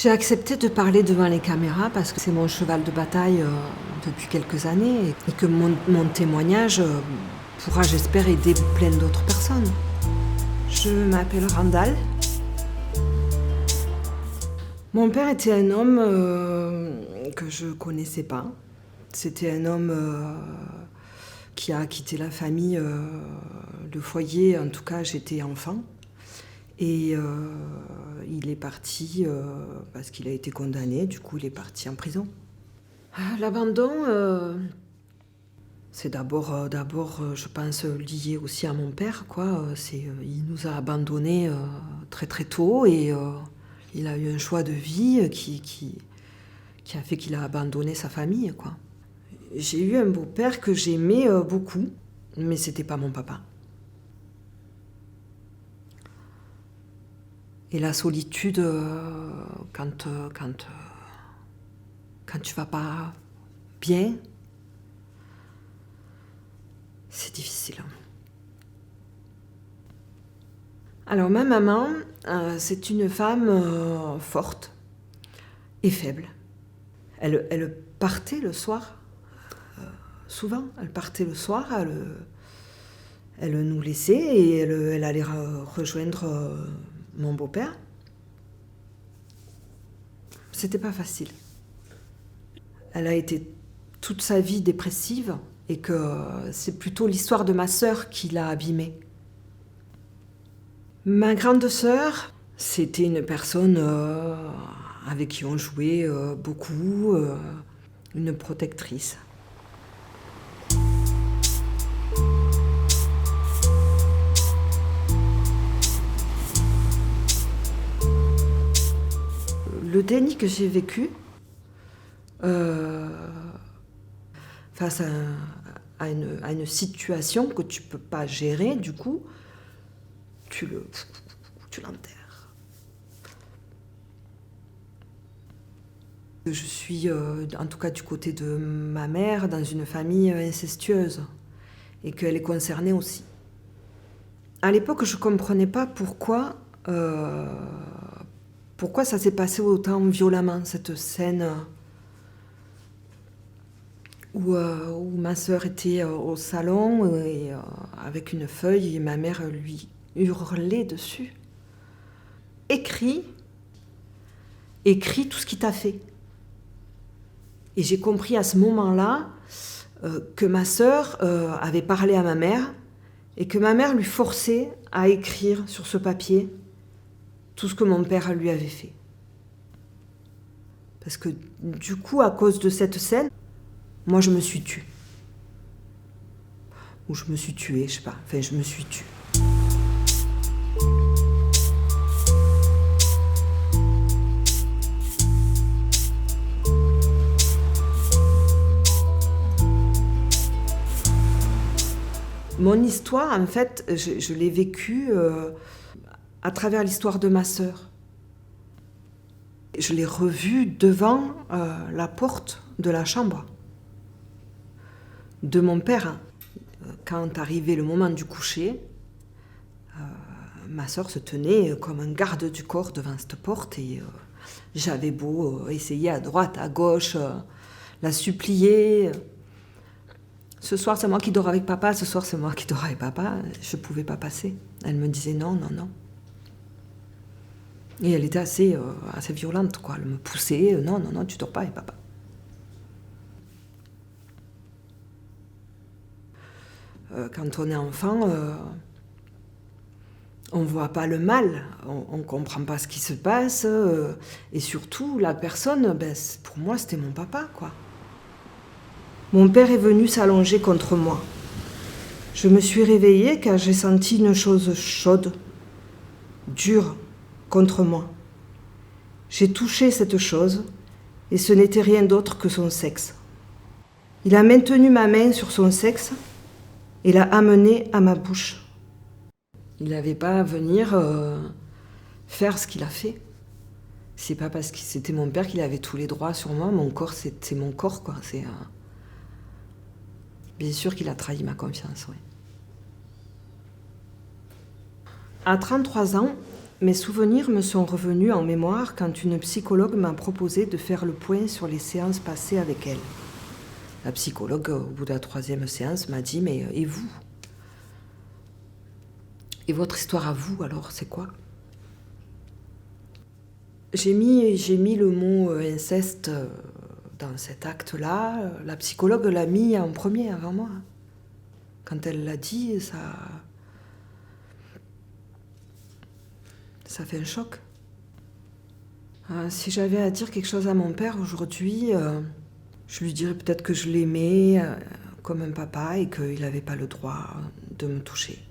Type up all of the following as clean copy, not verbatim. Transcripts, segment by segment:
J'ai accepté de parler devant les caméras parce que c'est mon cheval de bataille depuis quelques années et que mon témoignage pourra, j'espère, aider plein d'autres personnes. Je m'appelle Randall. Mon père était un homme que je connaissais pas. C'était un homme qui a quitté la famille, le foyer, en tout cas j'étais enfant. Et il est parti parce qu'il a été condamné, du coup il est parti en prison. L'abandon, c'est d'abord, je pense, lié aussi à mon père, quoi. Il nous a abandonnés très très tôt et il a eu un choix de vie qui a fait qu'il a abandonné sa famille, quoi. J'ai eu un beau-père que j'aimais beaucoup, mais c'était pas mon papa. Et la solitude, quand tu vas pas bien, c'est difficile. Alors ma maman, c'est une femme forte et faible. Elle partait le soir, souvent. Elle partait le soir, elle nous laissait et elle allait rejoindre mon beau-père. C'était pas facile. Elle a été toute sa vie dépressive et que c'est plutôt l'histoire de ma sœur qui l'a abîmée. Ma grande sœur, c'était une personne avec qui on jouait beaucoup, une protectrice. Le déni que j'ai vécu face à une situation que tu ne peux pas gérer, du coup, tu l'enterres. Je suis, en tout cas du côté de ma mère, dans une famille incestueuse et qu'elle est concernée aussi. À l'époque, je ne comprenais pas pourquoi ça s'est passé autant violemment, cette scène où ma sœur était au salon et, avec une feuille et ma mère lui hurlait dessus. Écris tout ce qu'il t'a fait. Et j'ai compris à ce moment-là que ma sœur avait parlé à ma mère et que ma mère lui forçait à écrire sur ce papier tout ce que mon père lui avait fait. Parce que du coup, à cause de cette scène, moi je me suis tue. Ou je me suis tuée, je sais pas. Enfin, je me suis tue. Mon histoire, en fait, je l'ai vécue à travers l'histoire de ma sœur. Je l'ai revue devant la porte de la chambre de mon père. Quand arrivait le moment du coucher, ma sœur se tenait comme un garde du corps devant cette porte et j'avais beau essayer à droite, à gauche, la supplier. Ce soir, c'est moi qui dors avec papa, ce soir, c'est moi qui dors avec papa. Je ne pouvais pas passer. Elle me disait non, non, non. Et elle était assez violente, quoi. Elle me poussait, non, non, non, tu dors pas avec papa. Quand on est enfant, on ne voit pas le mal, on ne comprend pas ce qui se passe. Et surtout, la personne, pour moi, c'était mon papa, quoi. Mon père est venu s'allonger contre moi. Je me suis réveillée car j'ai senti une chose chaude, dure, contre moi. J'ai touché cette chose et ce n'était rien d'autre que son sexe. Il a maintenu ma main sur son sexe et l'a amené à ma bouche. Il n'avait pas à venir faire ce qu'il a fait. C'est pas parce que c'était mon père qu'il avait tous les droits sur moi. Mon corps, c'était mon corps, quoi. Bien sûr qu'il a trahi ma confiance, oui. À 33 ans, Mes souvenirs me sont revenus en mémoire quand une psychologue m'a proposé de faire le point sur les séances passées avec elle. La psychologue, au bout de la 3e séance, m'a dit « Mais et vous ? Et votre histoire à vous, alors, c'est quoi ?» J'ai mis le mot inceste dans cet acte-là. La psychologue l'a mis en premier avant moi. Quand elle l'a dit, ça fait un choc. Si j'avais à dire quelque chose à mon père aujourd'hui, je lui dirais peut-être que je l'aimais comme un papa et qu'il n'avait pas le droit de me toucher.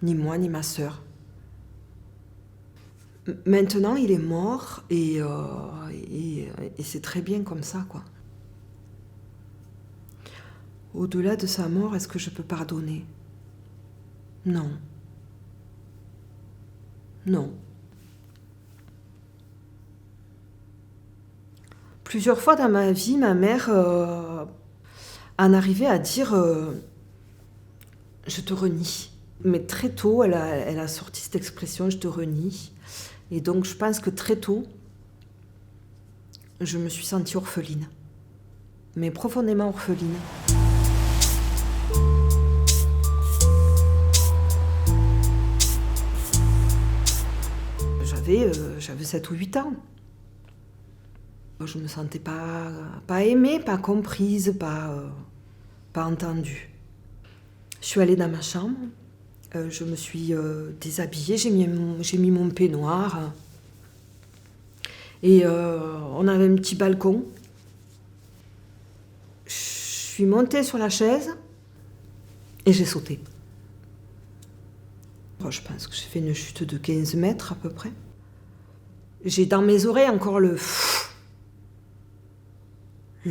Ni moi, ni ma sœur. Maintenant, il est mort et c'est très bien comme ça, quoi. Au-delà de sa mort, est-ce que je peux pardonner ? Non. Non. Plusieurs fois dans ma vie, ma mère en arrivait à dire « je te renie ». Mais très tôt, elle a sorti cette expression « je te renie ». Et donc, je pense que très tôt, je me suis sentie orpheline. Mais profondément orpheline. J'avais 7 ou 8 ans. Je me sentais pas aimée, pas comprise, pas entendue. Je suis allée dans ma chambre. Je me suis déshabillée, j'ai mis mon peignoir. Et on avait un petit balcon. Je suis montée sur la chaise et j'ai sauté. Je pense que j'ai fait une chute de 15 mètres à peu près. J'ai dans mes oreilles encore le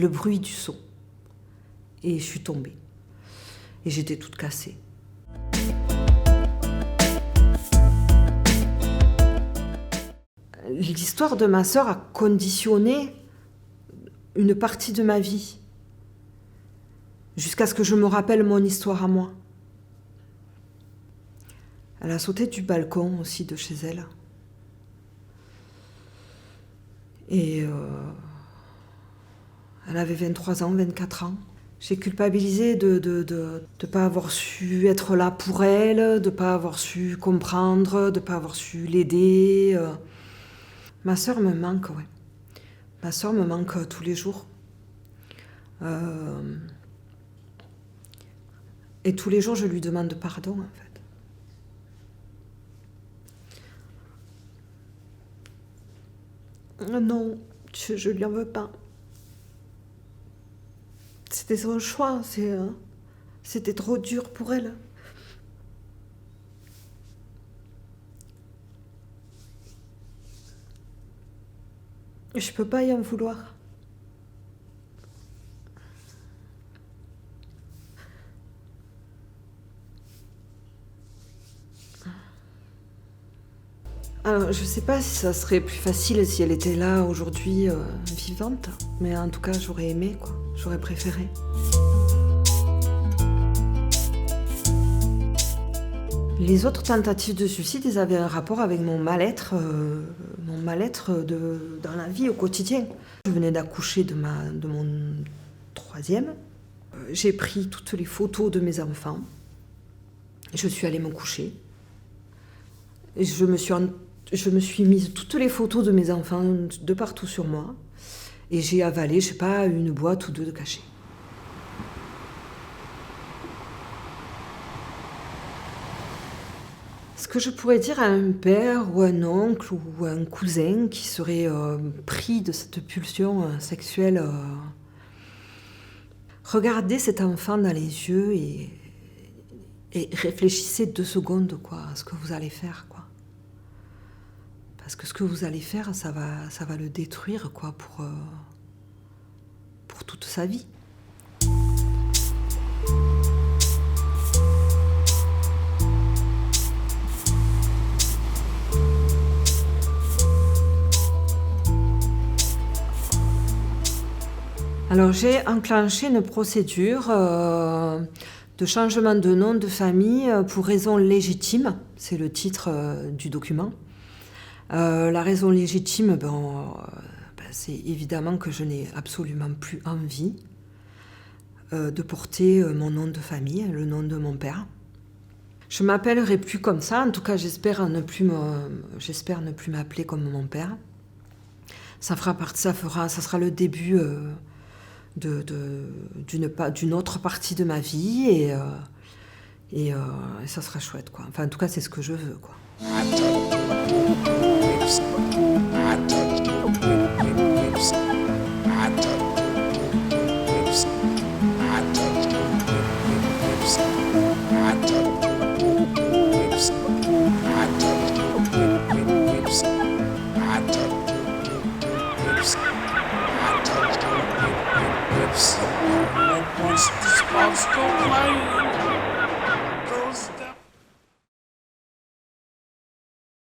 bruit du saut. Et je suis tombée. Et j'étais toute cassée. L'histoire de ma sœur a conditionné une partie de ma vie, jusqu'à ce que je me rappelle mon histoire à moi. Elle a sauté du balcon aussi de chez elle. Et elle avait 23 ans, 24 ans. J'ai culpabilisé de ne pas avoir su être là pour elle, de ne pas avoir su comprendre, de ne pas avoir su l'aider. Ma sœur me manque, ouais. Ma sœur me manque tous les jours. Et tous les jours, je lui demande pardon, en fait. Non, je lui en veux pas. C'était son choix, c'était trop dur pour elle. Je peux pas y en vouloir. Alors, je sais pas si ça serait plus facile si elle était là aujourd'hui, vivante, mais en tout cas, j'aurais aimé, quoi. J'aurais préféré. Les autres tentatives de suicide, elles avaient un rapport avec mon mal-être dans la vie au quotidien. Je venais d'accoucher de mon 3e. J'ai pris toutes les photos de mes enfants. Je suis allée me coucher. Et je me suis mise toutes les photos de mes enfants de partout sur moi. Et j'ai avalé, je sais pas, une boîte ou 2 de cachets. Ce que je pourrais dire à un père ou un oncle ou un cousin qui serait pris de cette pulsion sexuelle, regardez cet enfant dans les yeux et réfléchissez 2 secondes, quoi, à ce que vous allez faire, quoi. Parce que ce que vous allez faire, ça va le détruire, quoi, pour toute sa vie. Alors j'ai enclenché une procédure de de changement de nom de famille pour raison légitime, c'est le titre du document. La raison légitime, c'est évidemment que je n'ai absolument plus envie de porter mon nom de famille, le nom de mon père. Je m'appellerai plus comme ça, en tout cas j'espère ne plus m'appeler comme mon père. Ça sera le début d'une autre partie de ma vie et ça sera chouette, quoi. Enfin, en tout cas, c'est ce que je veux, quoi.